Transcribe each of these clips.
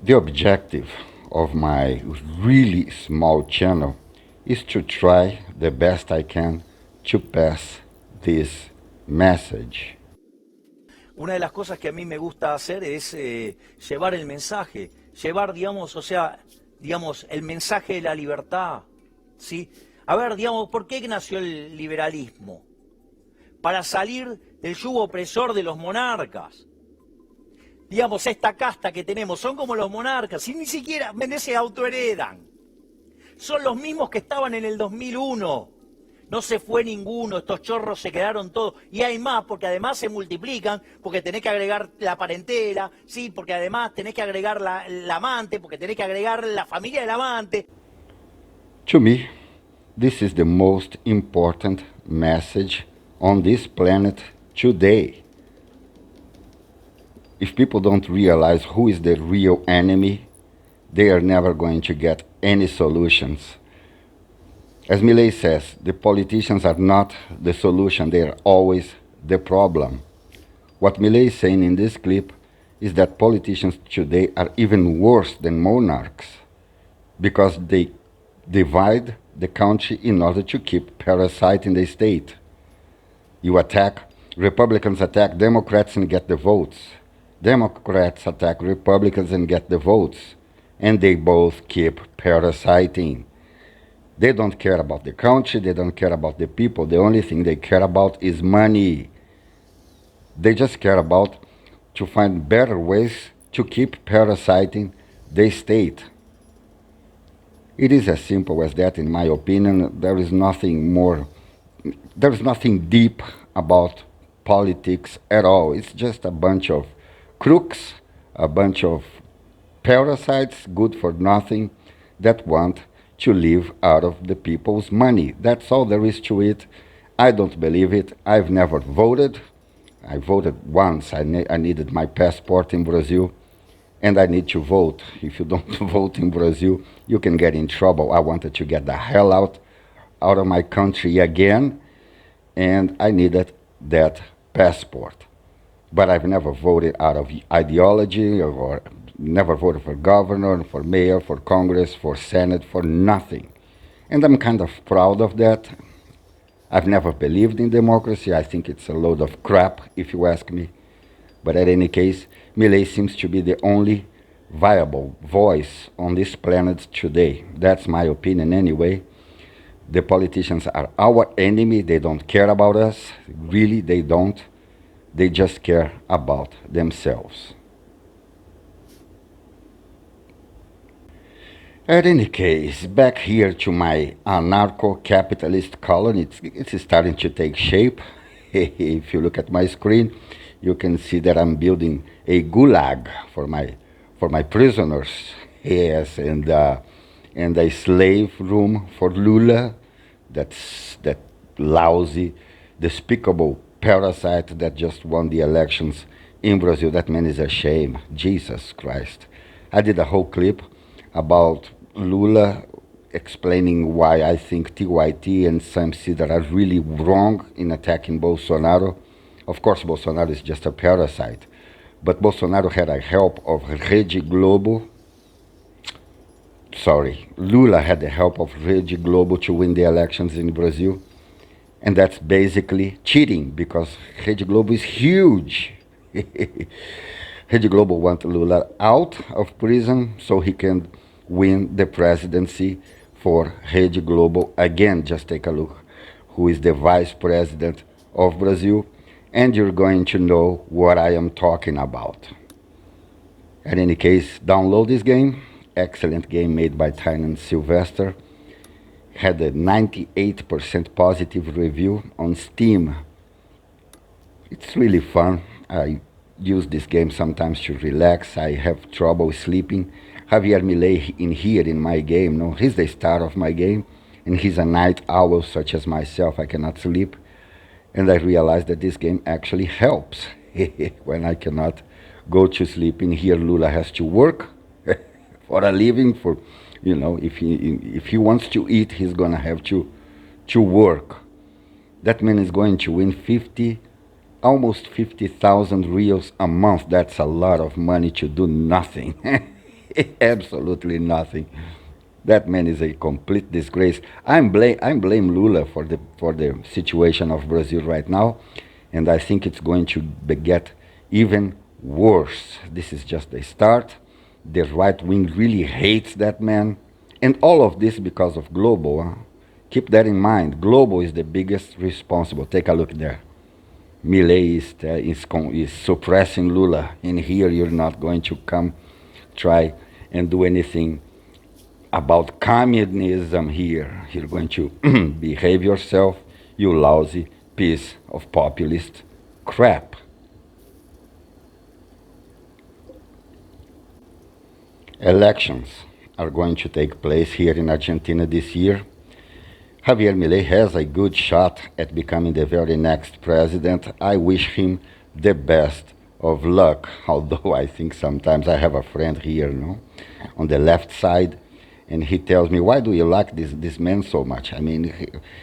The objective of my really small channel is to try the best I can to pass this message. Una de las cosas que a mí me gusta hacer es llevar el mensaje, llevar, digamos, o sea, digamos, el mensaje de la libertad, ¿sí? A ver, digamos, ¿por qué nació el liberalismo? Para salir del yugo opresor de los monarcas. Digamos, esta casta que tenemos, son como los monarcas, y ni siquiera, se autoheredan. Son los mismos que estaban en el 2001. No se fue ninguno, estos chorros se quedaron todos. Y hay más, porque además se multiplican, porque tenés que agregar la parentela, sí, porque además tenés que agregar la amante, porque tenés que agregar la familia del amante. To me, this is the most important message on this planet today. If people don't realize who is the real enemy, they are never going to get any solutions. As Milei says, the politicians are not the solution, they are always the problem. What Milei is saying in this clip is that politicians today are even worse than monarchs because they divide the country in order to keep parasiting the state. Republicans attack Democrats and get the votes. Democrats attack Republicans and get the votes. And they both keep parasiting. They don't care about the country, they don't care about the people. The only thing they care about is money. They just care about to find better ways to keep parasiting the state. It is as simple as that, in my opinion. There is nothing deep about politics at all. It's just a bunch of crooks, a bunch of parasites, good for nothing, that want to live out of the people's money. That's all there is to it. I don't believe it. I've never voted. I voted once. I needed my passport in Brazil, and I need to vote. If you don't vote in Brazil, you can get in trouble. I wanted to get the hell out of my country again, and I needed that passport. But I've never voted out of ideology, or never voted for governor, for mayor, for Congress, for Senate, for nothing. And I'm kind of proud of that. I've never believed in democracy. I think it's a load of crap, if you ask me. But in any case, Milei seems to be the only viable voice on this planet today. That's my opinion anyway. The politicians are our enemy. They don't care about us. Really, they don't. They just care about themselves. At any case, back here to my anarcho-capitalist colony, it's starting to take shape. If you look at my screen, you can see that I'm building a gulag for my prisoners. Yes, and a slave room for Lula. That lousy, despicable parasite that just won the elections in Brazil. That man is a shame. Jesus Christ. I did a whole clip about Lula explaining why I think TYT and some that are really wrong in attacking Bolsonaro. Of course, Bolsonaro is just a parasite. But Bolsonaro had a help of Rede Globo. Lula had the help of Rede Globo to win the elections in Brazil. And that's basically cheating, because Rede Globo is huge. Rede Globo wants Lula out of prison so he can win the presidency for Rede Globo again. Just take a look who is the vice president of Brazil, and you're going to know what I am talking about. In any case, download this game. Excellent game made by Tynan Sylvester. Had a 98% positive review on Steam. It's really fun. I use this game sometimes to relax. I have trouble sleeping. Javier MILEI in my game, no, he's the star of my game, and he's a night owl such as myself. I cannot sleep, and I realized that this game actually helps when I cannot go to sleep. In here, Lula has to work for a living. For, you know, if he wants to eat, he's gonna have to work. That man is going to win almost 50,000 reals a month. That's a lot of money to do nothing. Absolutely nothing. That man is a complete disgrace. I blame Lula for the situation of Brazil right now, and I think it's going to get even worse. This is just the start. The right wing really hates that man, and all of this because of Globo. Huh? Keep that in mind. Globo is the biggest responsible. Take a look there. Milei is suppressing Lula. In here, you're not going to come try and do anything about communism here. You're going to behave yourself, you lousy piece of populist crap. Elections are going to take place here in Argentina this year. Javier Milei has a good shot at becoming the very next president. I wish him the best of luck, although I think sometimes I have a friend here, no, on the left side, and he tells me, why do you like this man so much? I mean,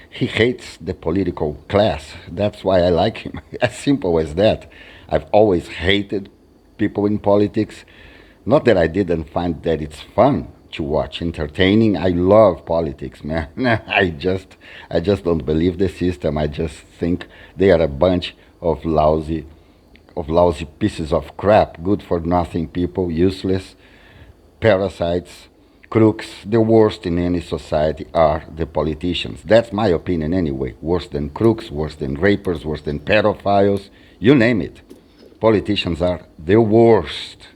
he hates the political class. That's why I like him. As simple as that. I've always hated people in politics. Not that I didn't find that it's fun to watch, entertaining. I love politics, man. I just don't believe the system. I just think they are a bunch of lousy pieces of crap, good for nothing people, useless, parasites, crooks. The worst in any society are the politicians. That's my opinion anyway. Worse than crooks, worse than rapers, worse than pedophiles, you name it. Politicians are the worst.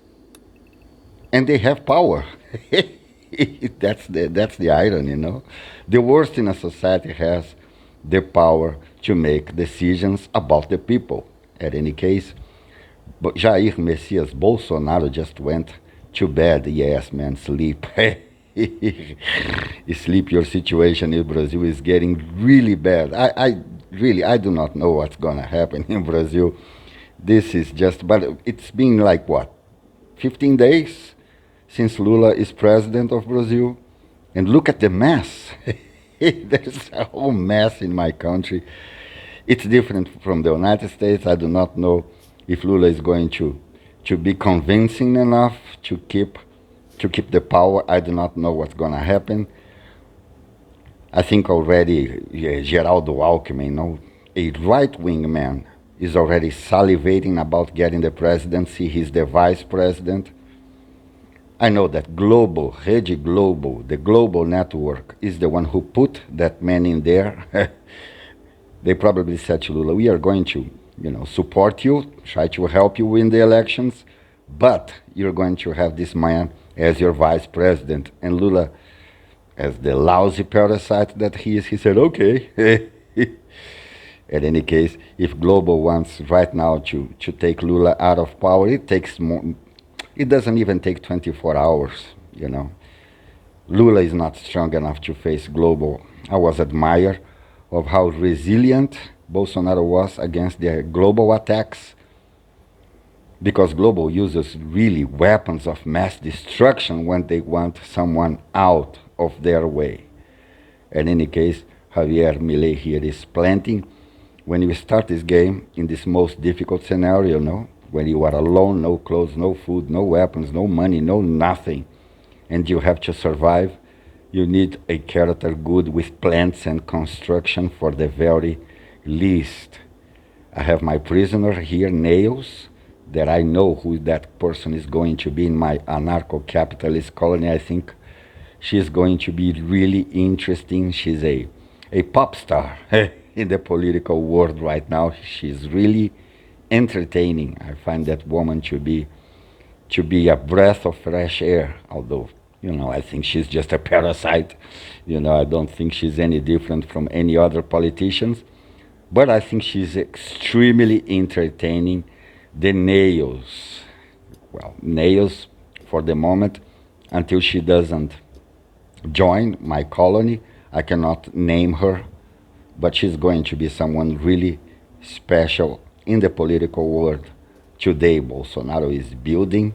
And they have power. That's the irony, you know. The worst in a society has the power to make decisions about the people. At any case, but Jair Messias Bolsonaro just went to bed. Yes, man, sleep. Sleep, your situation in Brazil is getting really bad. I do not know what's going to happen in Brazil. This is just, but it's been like what, 15 days since Lula is president of Brazil? And look at the mess. There's a whole mess in my country. It's different from the United States. I do not know if Lula is going to be convincing enough to keep the power. I do not know what's going to happen. I think already Geraldo Alckmin, you know, a right-wing man, is already salivating about getting the presidency. He's the vice president. I know that Rede Globo, the global network, is the one who put that man in there. They probably said to Lula, we are going to, support you, try to help you win the elections, but you're going to have this man as your vice president. And Lula, as the lousy parasite that he is, he said, okay. In any case, if Globo wants right now to take Lula out of power, it takes more. It doesn't even take 24 hours, Lula is not strong enough to face Globo. I was admired of how resilient Bolsonaro was against the global attacks, because Globo uses really weapons of mass destruction when they want someone out of their way. In any case, Javier Milei here is planting. When you start this game in this most difficult scenario, when you are alone, no clothes, no food, no weapons, no money, no nothing, and you have to survive, you need a character good with plants and construction for the very least. I have my prisoner here, Nails, that I know who that person is going to be in my anarcho-capitalist colony. I think she's going to be really interesting. She's a pop star in the political world right now. She's really entertaining. I find that woman to be a breath of fresh air, although, I think she's just a parasite. I don't think she's any different from any other politicians, but I think she's extremely entertaining. The Nails, Nails for the moment, until she doesn't join my colony, I cannot name her, but she's going to be someone really special in the political world. Today, Bolsonaro is building,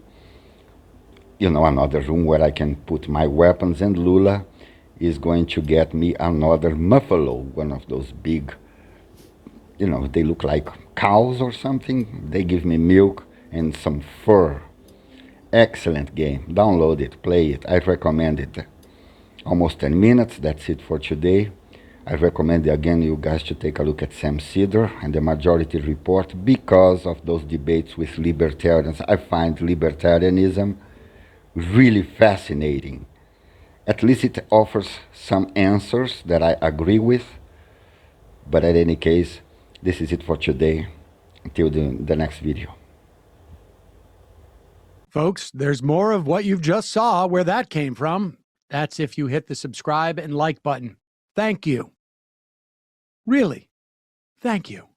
another room where I can put my weapons, and Lula is going to get me another muffalo, one of those big, they look like cows or something. They give me milk and some fur. Excellent game. Download it, play it. I recommend it. Almost 10 minutes. That's it for today. I recommend again you guys to take a look at Sam Cedar and the Majority Report because of those debates with libertarians. I find libertarianism really fascinating. At least it offers some answers that I agree with. But in any case, this is it for today. Until the next video. Folks, there's more of what you've just saw where that came from. That's if you hit the subscribe and like button. Thank you. Really, thank you.